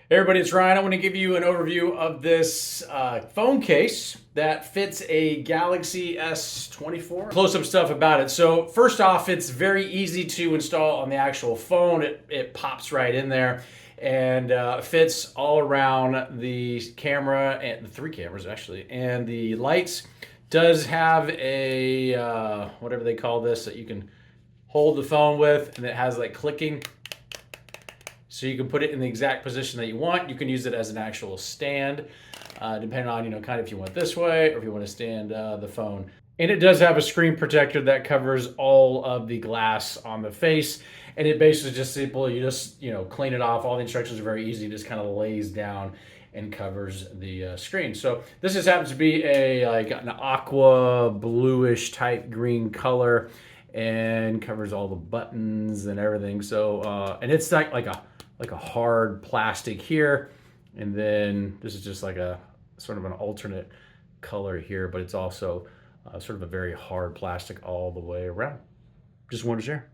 Hey everybody, it's Ryan. I want to give you an overview of this phone case that fits a Galaxy S24. Close-up stuff about it. So first off, it's very easy to install on the actual phone. It pops right in there and fits all around the camera, and the three cameras actually, and the lights. Does have a, whatever they call this, that you can hold the phone with, and it has like clicking. So you can put it in the exact position that you want. You can use it as an actual stand, depending on, kind of if you want this way or if you want to stand the phone. And it does have a screen protector that covers all of the glass on the face. And it basically just simple. You just, clean it off. All the instructions are very easy. It just kind of lays down and covers the screen. So this just happens to be like an aqua bluish type green color and covers all the buttons and everything. So, and it's like a hard plastic here, and then this is just like a sort of an alternate color here, but it's also sort of a very hard plastic all the way around. Just wanted to share.